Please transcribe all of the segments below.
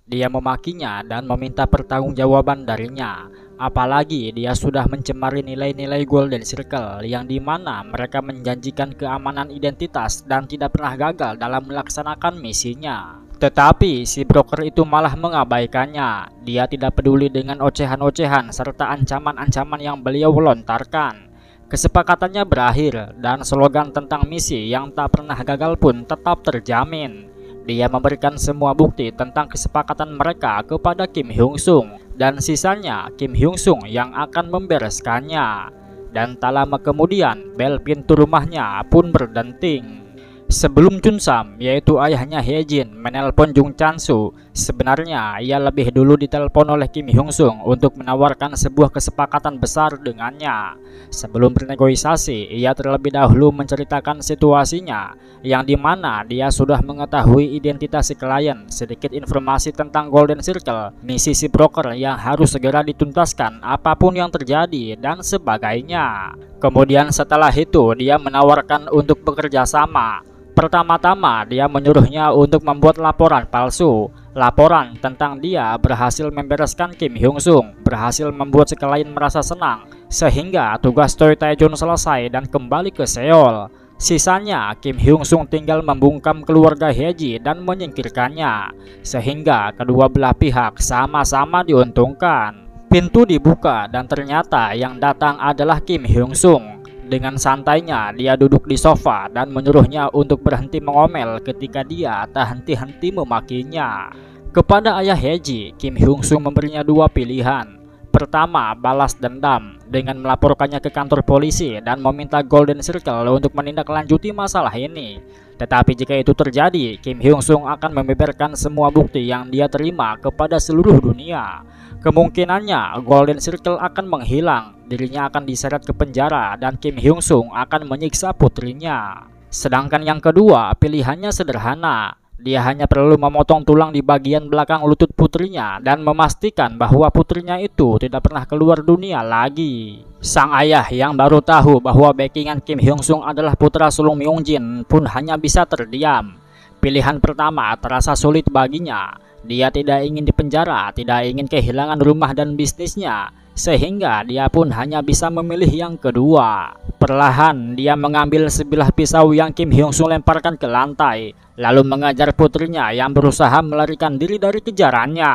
Dia memakinya dan meminta pertanggungjawaban darinya. Apalagi dia sudah mencemari nilai-nilai Golden Circle yang dimana mereka menjanjikan keamanan identitas dan tidak pernah gagal dalam melaksanakan misinya. Tetapi si broker itu malah mengabaikannya. Dia tidak peduli dengan ocehan-ocehan serta ancaman-ancaman yang beliau lontarkan. Kesepakatannya berakhir dan slogan tentang misi yang tak pernah gagal pun tetap terjamin. Dia memberikan semua bukti tentang kesepakatan mereka kepada Kim Hyung Sung dan sisanya Kim Hyung Sung yang akan membereskannya. Dan tak lama kemudian bel pintu rumahnya pun berdenting. Sebelum Chun Sam, yaitu ayahnya Hye-jin, menelpon Jung Chan-su, sebenarnya ia lebih dulu ditelepon oleh Kim Hyung Sung untuk menawarkan sebuah kesepakatan besar dengannya. Sebelum bernegosiasi, ia terlebih dahulu menceritakan situasinya, yang dimana dia sudah mengetahui identitas si klien, sedikit informasi tentang Golden Circle, misi si broker yang harus segera dituntaskan apapun yang terjadi, dan sebagainya. Kemudian setelah itu dia menawarkan untuk bekerja sama. Pertama-tama dia menyuruhnya untuk membuat laporan palsu. Laporan tentang dia berhasil membereskan Kim Hyung Sung, berhasil membuat si klien merasa senang, sehingga tugas Choi Tae-jun selesai dan kembali ke Seoul. Sisanya Kim Hyung Sung tinggal membungkam keluarga Hye-ji dan menyingkirkannya, sehingga kedua belah pihak sama-sama diuntungkan. Pintu dibuka dan ternyata yang datang adalah Kim Hyung Sung. Dengan santainya dia duduk di sofa dan menyuruhnya untuk berhenti mengomel ketika dia tak henti-henti memakinya. Kepada ayah Hye-ji, Kim Hyung Sung memberinya dua pilihan. Pertama, balas dendam dengan melaporkannya ke kantor polisi dan meminta Golden Circle untuk menindaklanjuti masalah ini. Tetapi jika itu terjadi, Kim Hyung Sung akan membeberkan semua bukti yang dia terima kepada seluruh dunia. Kemungkinannya Golden Circle akan menghilang, dirinya akan diseret ke penjara dan Kim Hyung Sung akan menyiksa putrinya. Sedangkan yang kedua, pilihannya sederhana. Dia hanya perlu memotong tulang di bagian belakang lutut putrinya dan memastikan bahwa putrinya itu tidak pernah keluar dunia lagi. Sang ayah yang baru tahu bahwa backingan Kim Hyung Sung adalah putra sulung Myung Jin pun hanya bisa terdiam. Pilihan pertama terasa sulit baginya. Dia tidak ingin dipenjara, tidak ingin kehilangan rumah dan bisnisnya, sehingga dia pun hanya bisa memilih yang kedua. Perlahan dia mengambil sebilah pisau yang Kim Hyung Sung lemparkan ke lantai, lalu mengajar putrinya yang berusaha melarikan diri dari kejarannya.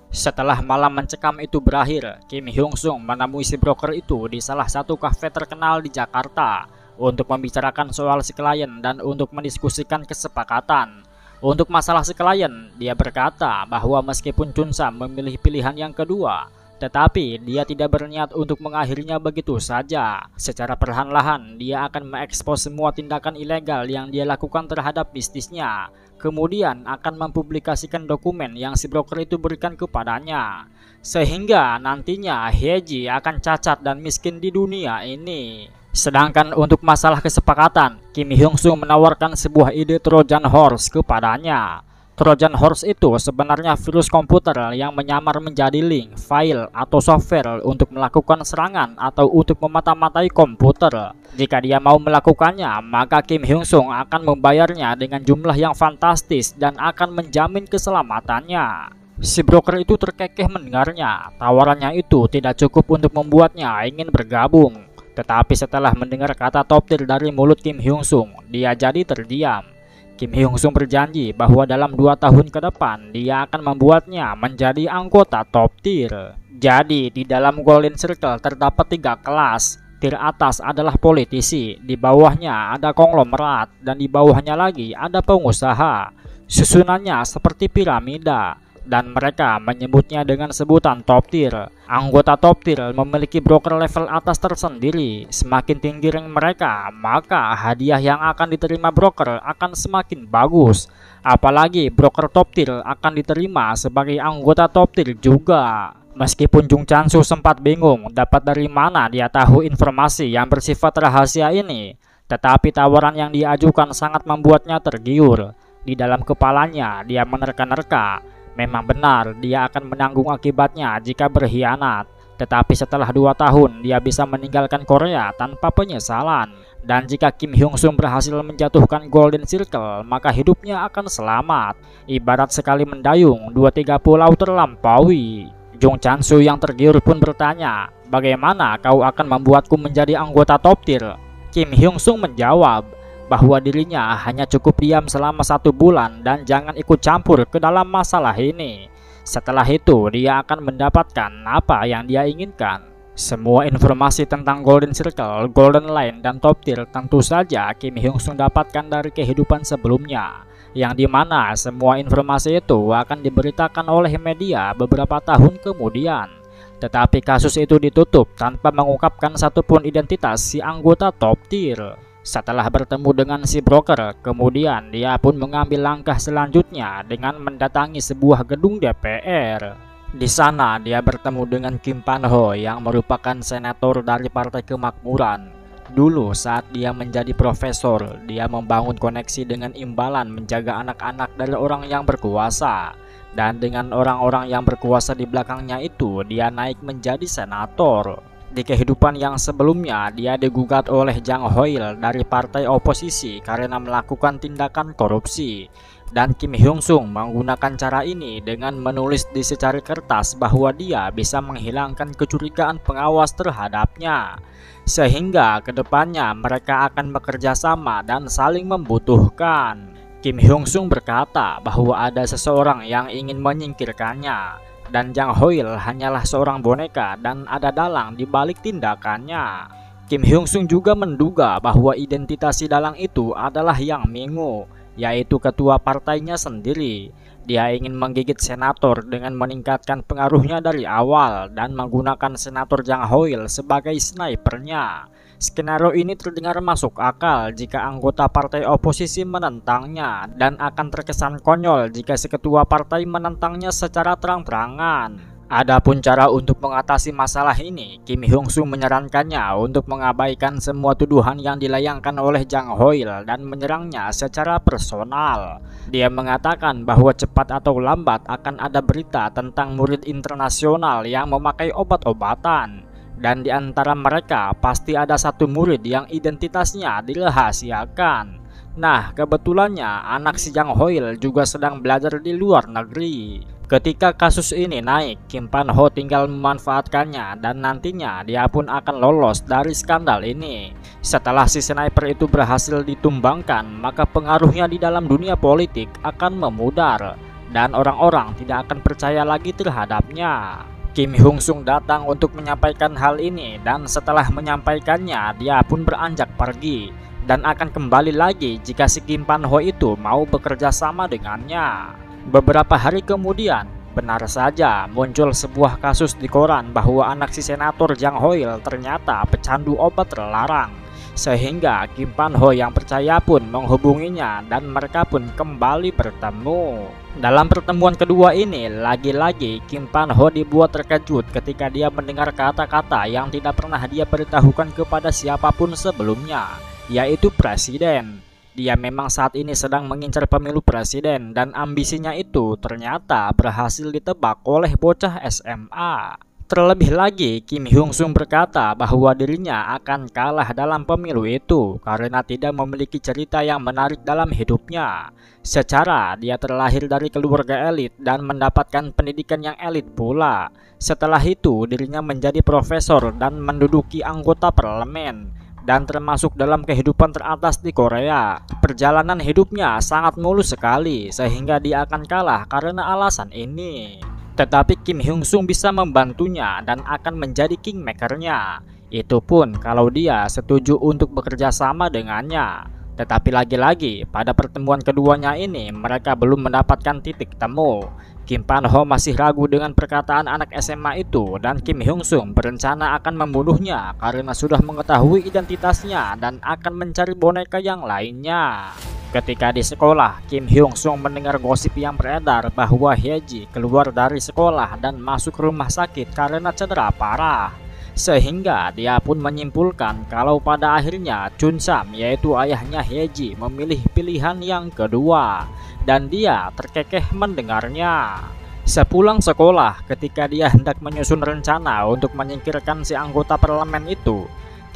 Setelah malam mencekam itu berakhir, Kim Hyung Sung menemui si broker itu di salah satu kafe terkenal di Jakarta untuk membicarakan soal si klien dan untuk mendiskusikan kesepakatan. Untuk masalah si klien, dia berkata bahwa meskipun Chun Sam memilih pilihan yang kedua, tetapi dia tidak berniat untuk mengakhirinya begitu saja. Secara perlahan-lahan, dia akan mengekspos semua tindakan ilegal yang dia lakukan terhadap bisnisnya. Kemudian akan mempublikasikan dokumen yang si broker itu berikan kepadanya. Sehingga nantinya Hye-ji akan cacat dan miskin di dunia ini. Sedangkan untuk masalah kesepakatan, Kim Hyung Sung menawarkan sebuah ide Trojan Horse kepadanya. Trojan Horse itu sebenarnya virus komputer yang menyamar menjadi link, file, atau software untuk melakukan serangan atau untuk memata-matai komputer. Jika dia mau melakukannya, maka Kim Hyung Sung akan membayarnya dengan jumlah yang fantastis dan akan menjamin keselamatannya. Si broker itu terkekeh mendengarnya. Tawarannya itu tidak cukup untuk membuatnya ingin bergabung. Tetapi setelah mendengar kata top tier dari mulut Kim Hyung Sung, dia jadi terdiam. Kim Hyung Sung berjanji bahwa dalam 2 tahun ke depan dia akan membuatnya menjadi anggota top tier. Jadi di dalam Golden Circle terdapat 3 kelas. Tier atas adalah politisi, di bawahnya ada konglomerat, dan di bawahnya lagi ada pengusaha. Susunannya seperti piramida, dan mereka menyebutnya dengan sebutan top tier. Anggota top tier memiliki broker level atas tersendiri. Semakin tinggi rank mereka, maka hadiah yang akan diterima broker akan semakin bagus. Apalagi broker top tier akan diterima sebagai anggota top tier juga. Meskipun Jung Chan-su sempat bingung dapat dari mana dia tahu informasi yang bersifat rahasia ini, tetapi tawaran yang diajukan sangat membuatnya tergiur. Di dalam kepalanya dia menerka-nerka. Memang benar dia akan menanggung akibatnya jika berkhianat. Tetapi setelah 2 tahun dia bisa meninggalkan Korea tanpa penyesalan. Dan jika Kim Hyung Sung berhasil menjatuhkan Golden Circle, maka hidupnya akan selamat. Ibarat sekali mendayung, 2-3 pulau terlampaui. Jung Chansu yang tergiur pun bertanya, bagaimana kau akan membuatku menjadi anggota top tier? Kim Hyung Sung menjawab bahwa dirinya hanya cukup diam selama 1 bulan dan jangan ikut campur ke dalam masalah ini. Setelah itu dia akan mendapatkan apa yang dia inginkan. Semua informasi tentang Golden Circle, Golden Line, dan top tier tentu saja Kim Hyung Sung dapatkan dari kehidupan sebelumnya, yang dimana semua informasi itu akan diberitakan oleh media beberapa tahun kemudian. Tetapi kasus itu ditutup tanpa mengungkapkan satupun identitas si anggota top tier. Setelah bertemu dengan si broker, kemudian dia pun mengambil langkah selanjutnya dengan mendatangi sebuah gedung DPR. Di sana dia bertemu dengan Kim Pan Ho yang merupakan senator dari Partai Kemakmuran. Dulu saat dia menjadi profesor, dia membangun koneksi dengan imbalan menjaga anak-anak dari orang yang berkuasa. Dan dengan orang-orang yang berkuasa di belakangnya itu, dia naik menjadi senator. Di kehidupan yang sebelumnya, dia digugat oleh Jang Hoil dari partai oposisi karena melakukan tindakan korupsi. Dan Kim Hyung Sung menggunakan cara ini dengan menulis di secari kertas bahwa dia bisa menghilangkan kecurigaan pengawas terhadapnya. Sehingga kedepannya mereka akan bekerja sama dan saling membutuhkan. Kim Hyung Sung berkata bahwa ada seseorang yang ingin menyingkirkannya. Dan Jang Hoil hanyalah seorang boneka dan ada dalang di balik tindakannya. Kim Hyung Sung juga menduga bahwa identitas si dalang itu adalah Yang Mingu, yaitu ketua partainya sendiri. Dia ingin menggigit senator dengan meningkatkan pengaruhnya dari awal dan menggunakan senator Jang Hoil sebagai snipernya. Skenario ini terdengar masuk akal jika anggota partai oposisi menentangnya dan akan terkesan konyol jika si ketua partai menentangnya secara terang-terangan. Adapun cara untuk mengatasi masalah ini, Kim Hyung Sung menyarankannya untuk mengabaikan semua tuduhan yang dilayangkan oleh Jang Hoil dan menyerangnya secara personal. Dia mengatakan bahwa cepat atau lambat akan ada berita tentang murid internasional yang memakai obat-obatan. Dan di antara mereka pasti ada satu murid yang identitasnya dirahasiakan. Nah, kebetulannya anak si Jang Hoil juga sedang belajar di luar negeri. Ketika kasus ini naik, Kim Pan Ho tinggal memanfaatkannya dan nantinya dia pun akan lolos dari skandal ini. Setelah si sniper itu berhasil ditumbangkan, maka pengaruhnya di dalam dunia politik akan memudar dan orang-orang tidak akan percaya lagi terhadapnya. Kim Hyung Sung datang untuk menyampaikan hal ini dan setelah menyampaikannya dia pun beranjak pergi dan akan kembali lagi jika si Kim Pan Ho itu mau bekerja sama dengannya. Beberapa hari kemudian, benar saja muncul sebuah kasus di koran bahwa anak si senator Jang Hoil ternyata pecandu obat terlarang. Sehingga Kim Pan Ho yang percaya pun menghubunginya dan mereka pun kembali bertemu. Dalam pertemuan kedua ini, lagi-lagi Kim Pan Ho dibuat terkejut ketika dia mendengar kata-kata yang tidak pernah dia beritahukan kepada siapapun sebelumnya, yaitu presiden. Dia memang saat ini sedang mengincar pemilu presiden dan ambisinya itu ternyata berhasil ditebak oleh bocah SMA. Terlebih lagi, Kim Hyung Sung berkata bahwa dirinya akan kalah dalam pemilu itu karena tidak memiliki cerita yang menarik dalam hidupnya. Secara dia terlahir dari keluarga elit dan mendapatkan pendidikan yang elit pula. Setelah itu dirinya menjadi profesor dan menduduki anggota parlemen dan termasuk dalam kehidupan teratas di Korea. Perjalanan hidupnya sangat mulus sekali sehingga dia akan kalah karena alasan ini. Tetapi Kim Hyung Sung bisa membantunya dan akan menjadi kingmakernya. Itu pun kalau dia setuju untuk bekerja sama dengannya. Tetapi lagi-lagi pada pertemuan keduanya ini mereka belum mendapatkan titik temu. Kim Pan Ho masih ragu dengan perkataan anak SMA itu dan Kim Hyung Sung berencana akan membunuhnya karena sudah mengetahui identitasnya dan akan mencari boneka yang lainnya. Ketika di sekolah, Kim Hyung Sung mendengar gosip yang beredar bahwa Hye-ji keluar dari sekolah dan masuk rumah sakit karena cedera parah. Sehingga dia pun menyimpulkan kalau pada akhirnya Chun Sam yaitu ayahnya Hye-ji memilih pilihan yang kedua. Dan dia terkekeh mendengarnya. Sepulang sekolah, ketika dia hendak menyusun rencana untuk menyingkirkan si anggota parlemen itu,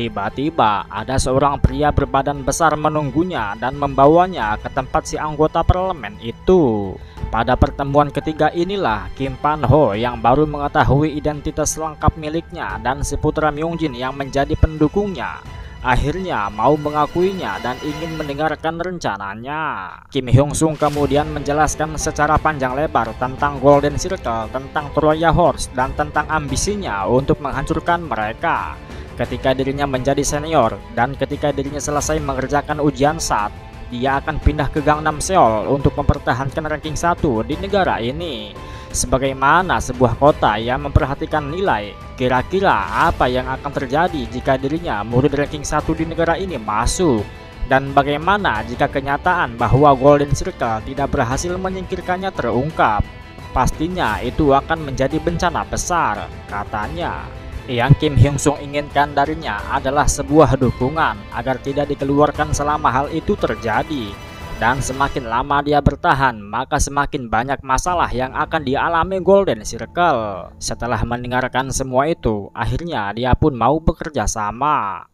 Tiba-tiba ada seorang pria berbadan besar menunggunya dan membawanya ke tempat si anggota parlemen itu. Pada pertemuan ketiga inilah Kim Pan Ho yang baru mengetahui identitas lengkap miliknya dan si putra Myungjin yang menjadi pendukungnya akhirnya mau mengakuinya dan ingin mendengarkan rencananya. Kim Hyung Sung kemudian menjelaskan secara panjang lebar tentang Golden Circle, tentang Troya Horse, dan tentang ambisinya untuk menghancurkan mereka ketika dirinya menjadi senior, dan ketika dirinya selesai mengerjakan ujian SAT, dia akan pindah ke Gangnam Seoul untuk mempertahankan ranking 1 di negara ini. Sebagaimana sebuah kota yang memperhatikan nilai, kira-kira apa yang akan terjadi jika dirinya murid ranking 1 di negara ini masuk? Dan bagaimana jika kenyataan bahwa Golden Circle tidak berhasil menyingkirkannya terungkap? Pastinya itu akan menjadi bencana besar, katanya. Yang Kim Hyung Sung inginkan darinya adalah sebuah dukungan agar tidak dikeluarkan selama hal itu terjadi. Dan semakin lama dia bertahan, maka semakin banyak masalah yang akan dialami Golden Circle. Setelah mendengarkan semua itu, akhirnya dia pun mau bekerja sama.